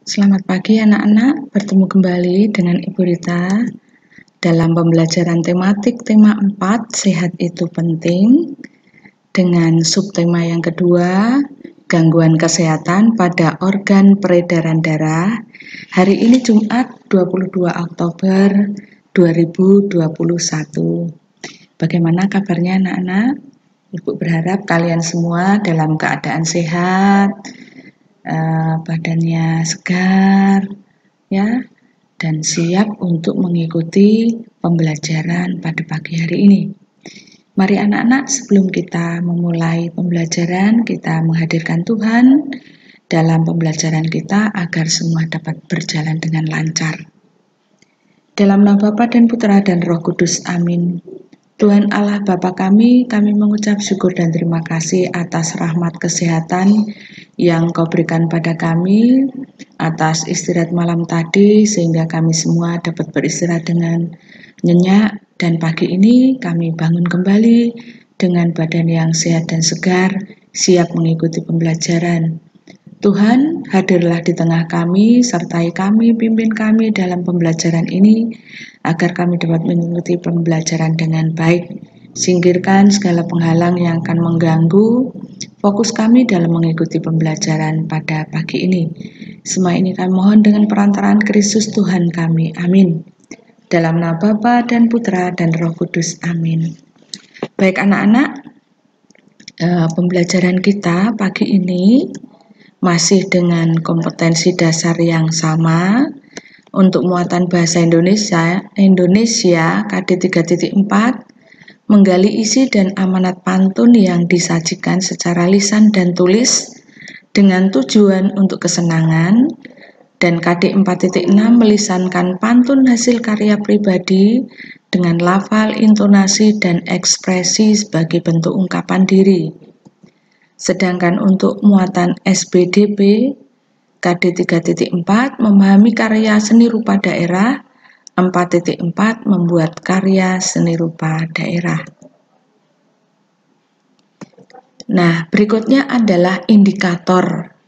Selamat pagi anak-anak, bertemu kembali dengan Ibu Rita dalam pembelajaran tematik tema 4, sehat itu penting, dengan subtema yang kedua, gangguan kesehatan pada organ peredaran darah. Hari ini Jumat 22 Oktober 2021. Bagaimana kabarnya anak-anak? Ibu berharap kalian semua dalam keadaan sehat, badannya segar, ya, dan siap untuk mengikuti pembelajaran pada pagi hari ini. Mari anak-anak, sebelum kita memulai pembelajaran, kita menghadirkan Tuhan dalam pembelajaran kita agar semua dapat berjalan dengan lancar. Dalam nama Bapa dan Putra dan Roh Kudus, amin. Tuhan Allah Bapa kami mengucap syukur dan terima kasih atas rahmat kesehatan yang Kau berikan pada kami, atas istirahat malam tadi sehingga kami semua dapat beristirahat dengan nyenyak, dan pagi ini kami bangun kembali dengan badan yang sehat dan segar, siap mengikuti pembelajaran. Tuhan, hadirlah di tengah kami, sertai kami, pimpin kami dalam pembelajaran ini, agar kami dapat mengikuti pembelajaran dengan baik. Singkirkan segala penghalang yang akan mengganggu fokus kami dalam mengikuti pembelajaran pada pagi ini. Semua ini kami mohon dengan perantaraan Kristus Tuhan kami. Amin. Dalam nama Bapa dan Putra dan Roh Kudus. Amin. Baik anak-anak, pembelajaran kita pagi ini masih dengan kompetensi dasar yang sama untuk muatan bahasa Indonesia KD 3.4, menggali isi dan amanat pantun yang disajikan secara lisan dan tulis dengan tujuan untuk kesenangan, dan KD 4.6 melisankan pantun hasil karya pribadi dengan lafal, intonasi, dan ekspresi sebagai bentuk ungkapan diri. Sedangkan untuk muatan SBDP KD 3.4 memahami karya seni rupa daerah, 4.4 membuat karya seni rupa daerah. Nah, berikutnya adalah indikator.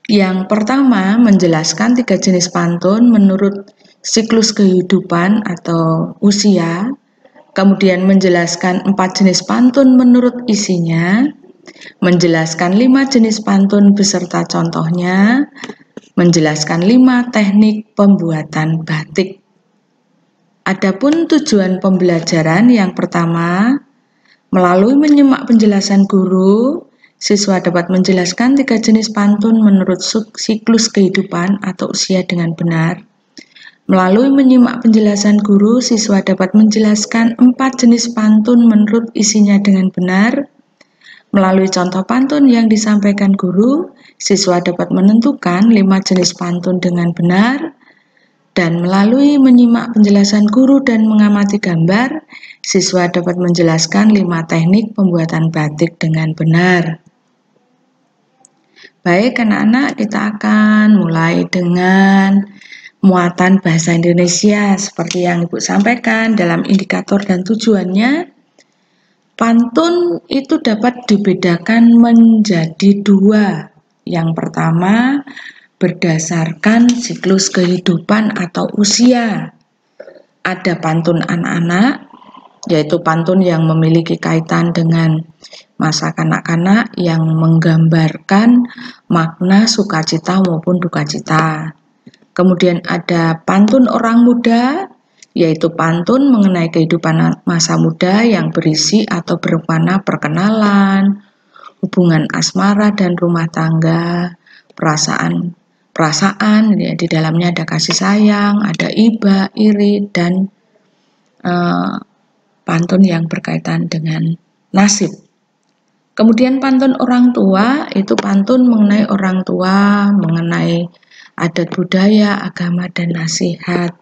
Yang pertama menjelaskan 3 jenis pantun menurut siklus kehidupan atau usia, kemudian menjelaskan 4 jenis pantun menurut isinya, menjelaskan 5 jenis pantun beserta contohnya, menjelaskan 5 teknik pembuatan batik. Adapun tujuan pembelajaran yang pertama, melalui menyimak penjelasan guru, siswa dapat menjelaskan 3 jenis pantun menurut siklus kehidupan atau usia dengan benar. Melalui menyimak penjelasan guru, siswa dapat menjelaskan 4 jenis pantun menurut isinya dengan benar. Melalui contoh pantun yang disampaikan guru, siswa dapat menentukan 5 jenis pantun dengan benar, dan melalui menyimak penjelasan guru dan mengamati gambar, siswa dapat menjelaskan 5 teknik pembuatan batik dengan benar. Baik anak-anak, kita akan mulai dengan muatan bahasa Indonesia seperti yang Ibu sampaikan dalam indikator dan tujuannya. Pantun itu dapat dibedakan menjadi 2. Yang pertama, berdasarkan siklus kehidupan atau usia. Ada pantun anak-anak, yaitu pantun yang memiliki kaitan dengan masa kanak-kanak yang menggambarkan makna sukacita maupun dukacita. Kemudian ada pantun orang muda, yaitu pantun mengenai kehidupan masa muda yang berisi atau bermakna perkenalan, hubungan asmara dan rumah tangga, perasaan ya, di dalamnya ada kasih sayang, ada iba, iri, dan pantun yang berkaitan dengan nasib. Kemudian pantun orang tua, itu pantun mengenai orang tua, mengenai adat budaya, agama, dan nasihat.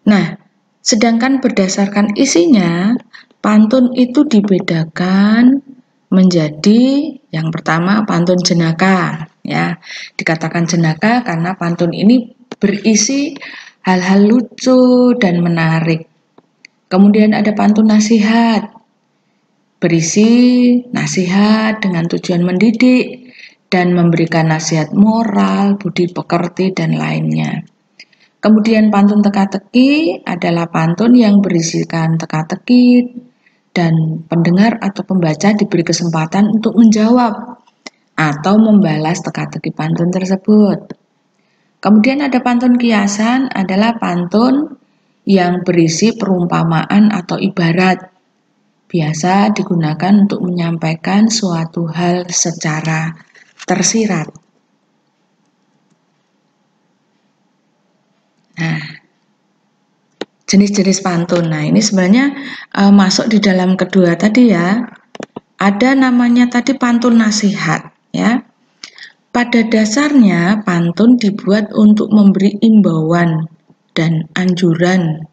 Nah, sedangkan berdasarkan isinya, pantun itu dibedakan menjadi yang pertama pantun jenaka, ya. Dikatakan jenaka karena pantun ini berisi hal-hal lucu dan menarik. Kemudian ada pantun nasihat, berisi nasihat dengan tujuan mendidik dan memberikan nasihat moral, budi pekerti, dan lainnya. Kemudian pantun teka-teki adalah pantun yang berisikan teka-teki dan pendengar atau pembaca diberi kesempatan untuk menjawab atau membalas teka-teki pantun tersebut. Kemudian ada pantun kiasan, adalah pantun yang berisi perumpamaan atau ibarat. Biasa digunakan untuk menyampaikan suatu hal secara tersirat. Nah, jenis-jenis pantun. Nah, ini sebenarnya masuk di dalam kedua tadi ya. Ada namanya tadi pantun nasihat ya. Pada dasarnya pantun dibuat untuk memberi imbauan dan anjuran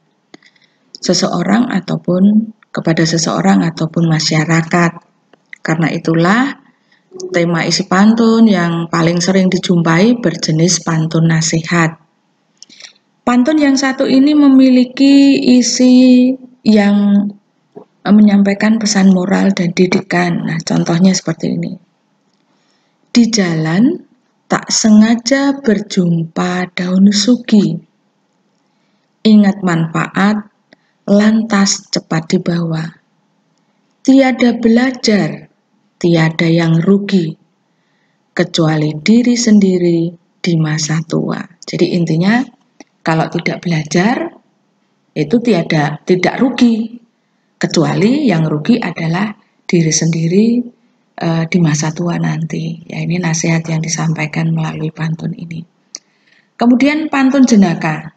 seseorang ataupun kepada seseorang ataupun masyarakat. Karena itulah tema isi pantun yang paling sering dijumpai berjenis pantun nasihat. Pantun yang satu ini memiliki isi yang menyampaikan pesan moral dan didikan. Nah, contohnya seperti ini. Di jalan tak sengaja berjumpa daun sugi. Ingat manfaat, lantas cepat dibawa. Tiada belajar, tiada yang rugi, kecuali diri sendiri di masa tua. Jadi intinya, kalau tidak belajar, itu tidak rugi, kecuali yang rugi adalah diri sendiri di masa tua nanti. Ya, ini nasihat yang disampaikan melalui pantun ini. Kemudian pantun jenaka.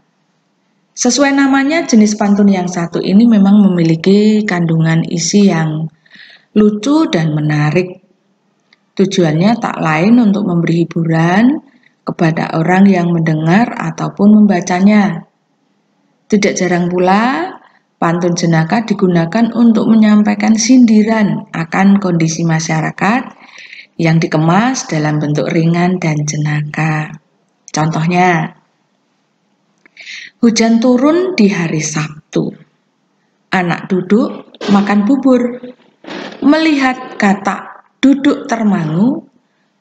Sesuai namanya, jenis pantun yang satu ini memang memiliki kandungan isi yang lucu dan menarik. Tujuannya tak lain untuk memberi hiburan kepada orang yang mendengar ataupun membacanya. Tidak jarang pula pantun jenaka digunakan untuk menyampaikan sindiran akan kondisi masyarakat yang dikemas dalam bentuk ringan dan jenaka. Contohnya, hujan turun di hari Sabtu. Anak duduk makan bubur. Melihat katak duduk termangu,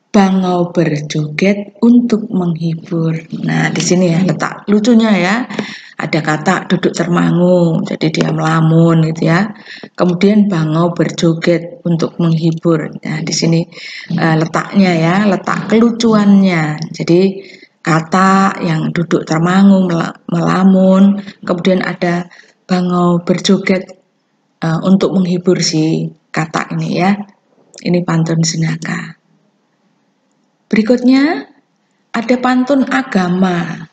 bangau berjoget untuk menghibur. Nah, di sini ya letak lucunya ya. Ada kata duduk termangu, jadi dia melamun gitu ya. Kemudian bangau berjoget untuk menghibur. Nah, di sini letaknya ya, letak kelucuannya. Jadi kata yang duduk termangu, melamun, kemudian ada bangau berjoget untuk menghibur si kata ini ya. Ini pantun jenaka. Berikutnya ada pantun agama.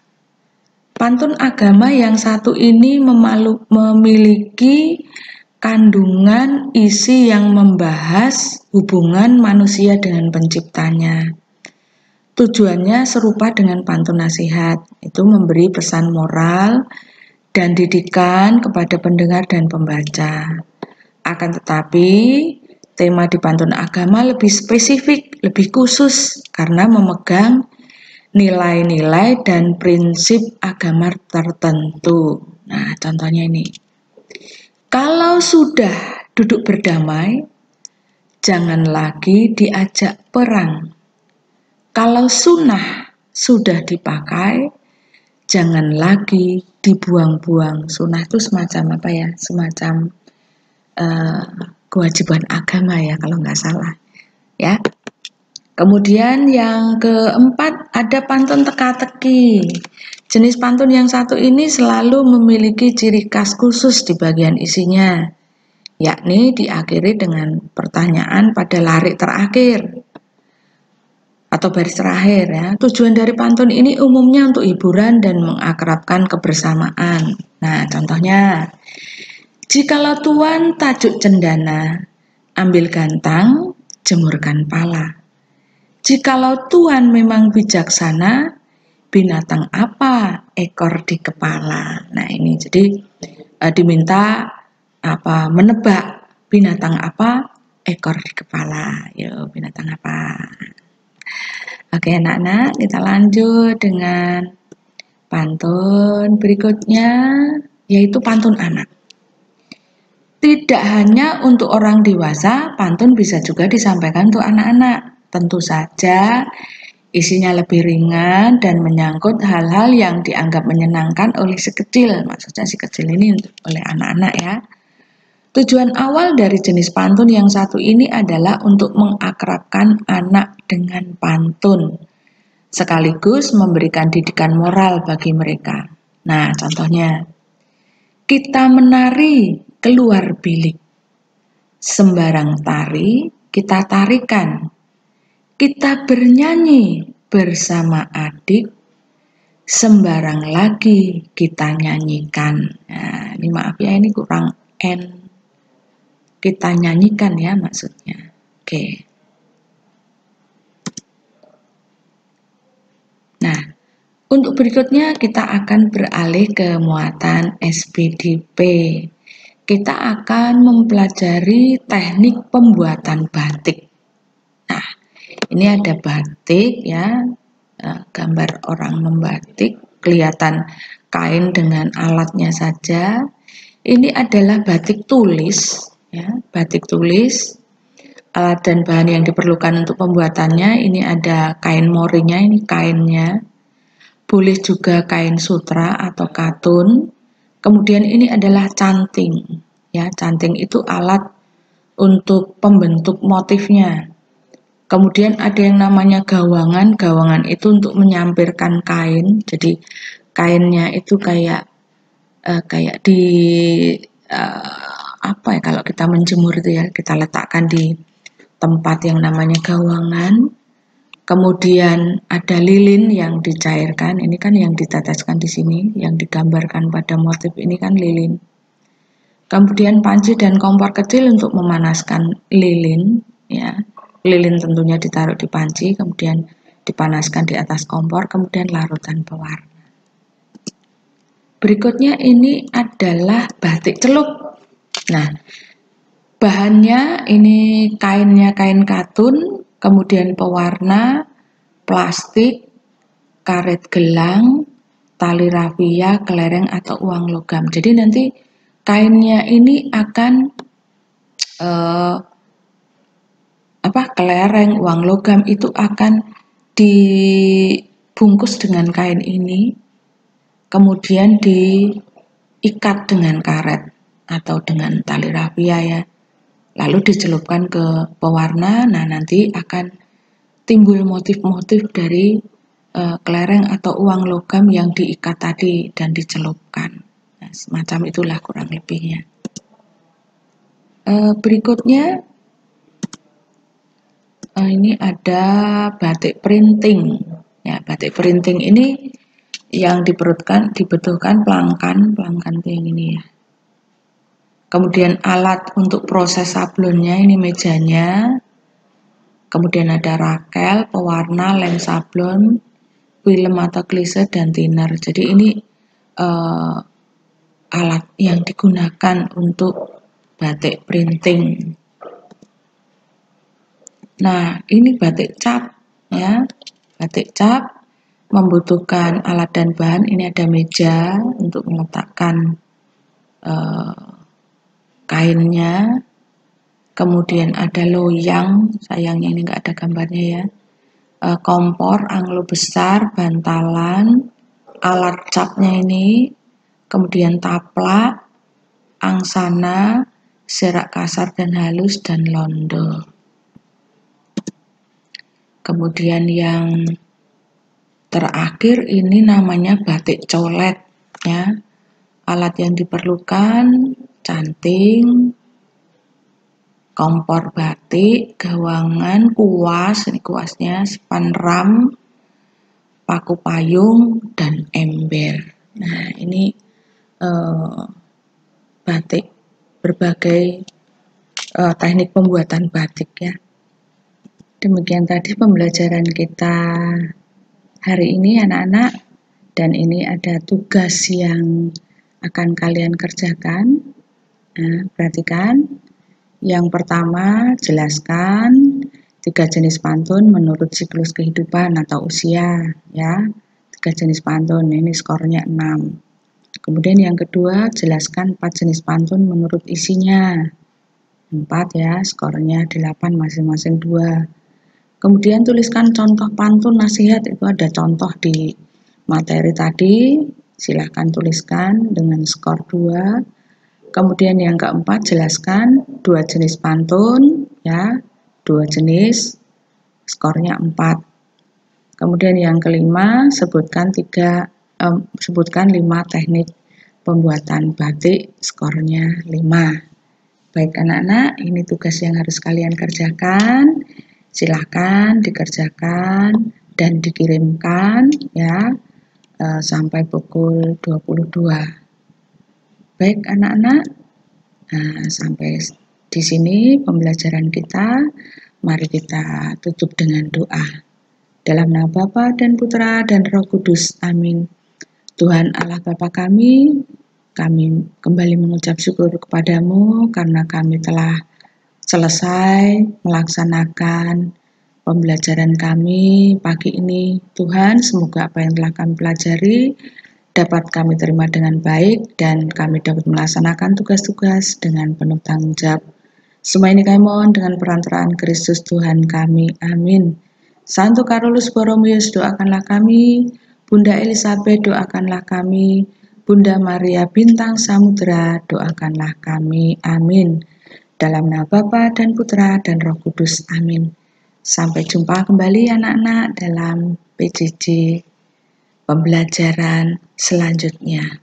Pantun agama yang satu ini memiliki kandungan isi yang membahas hubungan manusia dengan penciptanya. Tujuannya serupa dengan pantun nasihat, itu memberi pesan moral dan didikan kepada pendengar dan pembaca. Akan tetapi, tema di pantun agama lebih spesifik, lebih khusus karena memegang nilai-nilai dan prinsip agama tertentu. Nah, contohnya ini. Kalau sudah duduk berdamai, jangan lagi diajak perang. Kalau sunnah sudah dipakai, jangan lagi dibuang-buang. Sunnah itu semacam apa ya? Semacam kewajiban agama ya kalau nggak salah. Ya. Kemudian yang keempat ada pantun teka-teki. Jenis pantun yang satu ini selalu memiliki ciri khas khusus di bagian isinya, yakni diakhiri dengan pertanyaan pada larik terakhir atau baris terakhir ya. Tujuan dari pantun ini umumnya untuk hiburan dan mengakrabkan kebersamaan. Nah, contohnya, jikalau tuan tajuk cendana, ambil gantang, jemurkan pala. Jikalau Tuhan memang bijaksana, binatang apa ekor di kepala? Nah, ini jadi diminta menebak binatang apa ekor di kepala. Yuk, binatang apa? Oke, anak-anak, kita lanjut dengan pantun berikutnya, yaitu pantun anak. Tidak hanya untuk orang dewasa, pantun bisa juga disampaikan untuk anak-anak. Tentu saja isinya lebih ringan dan menyangkut hal-hal yang dianggap menyenangkan oleh si kecil. Maksudnya si kecil ini oleh anak-anak ya. Tujuan awal dari jenis pantun yang satu ini adalah untuk mengakrabkan anak dengan pantun, sekaligus memberikan didikan moral bagi mereka. Nah, contohnya, kita menari keluar bilik, sembarang tari kita tarikan, kita bernyanyi bersama adik, sembarang lagi kita nyanyikan. Nah, ini maaf ya, ini kurang N. Kita nyanyikan ya maksudnya. Oke. Nah, untuk berikutnya kita akan beralih ke muatan SPDP. Kita akan mempelajari teknik pembuatan batik. Nah, ini ada batik ya, gambar orang membatik, kelihatan kain dengan alatnya saja. Ini adalah batik tulis, ya, batik tulis. Alat dan bahan yang diperlukan untuk pembuatannya, ini ada kain morinya, ini kainnya. Boleh juga kain sutra atau katun. Kemudian ini adalah canting. Ya, canting itu alat untuk pembentuk motifnya. Kemudian ada yang namanya gawangan. Gawangan itu untuk menyampirkan kain. Jadi kainnya itu kayak di apa ya, kalau kita menjemur itu ya, kita letakkan di tempat yang namanya gawangan. Kemudian ada lilin yang dicairkan. Ini kan yang diteteskan di sini, yang digambarkan pada motif ini kan lilin. Kemudian panci dan kompor kecil untuk memanaskan lilin, ya. Lilin tentunya ditaruh di panci, kemudian dipanaskan di atas kompor, kemudian larutan pewarna. Berikutnya ini adalah batik celup. Nah, bahannya ini kainnya kain katun, kemudian pewarna, plastik, karet gelang, tali rafia, kelereng atau uang logam. Jadi nanti kainnya ini akan kelereng, uang logam itu akan dibungkus dengan kain ini, kemudian diikat dengan karet atau dengan tali rafia ya, lalu dicelupkan ke pewarna. Nah, nanti akan timbul motif-motif dari kelereng atau uang logam yang diikat tadi dan dicelupkan. Nah, semacam itulah kurang lebihnya. Berikutnya ini ada batik printing. Ya, batik printing ini yang dibutuhkan pelangkan itu yang ini ya. Kemudian alat untuk proses sablonnya, ini mejanya. Kemudian ada rakel, pewarna, lem sablon, film atau klise, dan thinner. Jadi ini alat yang digunakan untuk batik printing. Nah, ini batik cap ya. Batik cap membutuhkan alat dan bahan. Ini ada meja untuk meletakkan kainnya. Kemudian ada loyang, sayangnya ini enggak ada gambarnya ya. Kompor, anglo besar, bantalan, alat capnya ini, kemudian taplak, angsana, serak kasar dan halus, dan londo. Kemudian yang terakhir ini namanya batik colet ya. Alat yang diperlukan canting, kompor batik, gawangan, kuas, ini kuasnya, span ram, paku payung, dan ember. Nah, ini batik, berbagai teknik pembuatan batik ya. Demikian tadi pembelajaran kita hari ini anak-anak, dan ini ada tugas yang akan kalian kerjakan. Nah, perhatikan. Yang pertama, jelaskan 3 jenis pantun menurut siklus kehidupan atau usia ya. 3 jenis pantun, ini skornya 6. Kemudian yang kedua, jelaskan 4 jenis pantun menurut isinya. 4 ya, skornya 8 masing-masing 2. Kemudian tuliskan contoh pantun nasihat, itu ada contoh di materi tadi, silahkan tuliskan dengan skor 2. Kemudian yang keempat, jelaskan 2 jenis pantun, ya, 2 jenis, skornya 4. Kemudian yang kelima, sebutkan 5 teknik pembuatan batik, skornya 5. Baik anak-anak, ini tugas yang harus kalian kerjakan. Silahkan dikerjakan dan dikirimkan ya sampai pukul 22. Baik anak-anak, sampai di sini pembelajaran kita. Mari kita tutup dengan doa. Dalam nama Bapa dan Putra dan Roh Kudus. Amin. Tuhan Allah Bapa kami kembali mengucap syukur kepadamu karena kami telah selesai melaksanakan pembelajaran kami pagi ini. Tuhan, semoga apa yang telah kami pelajari dapat kami terima dengan baik dan kami dapat melaksanakan tugas-tugas dengan penuh tanggung jawab. Semua ini kami mohon dengan perantaraan Kristus Tuhan kami. Amin. Santo Carolus Borromeus, doakanlah kami. Bunda Elizabeth, doakanlah kami. Bunda Maria Bintang Samudra, doakanlah kami. Amin. Dalam nama Bapa dan Putra dan Roh Kudus. Amin. Sampai jumpa kembali anak-anak dalam PJJ pembelajaran selanjutnya.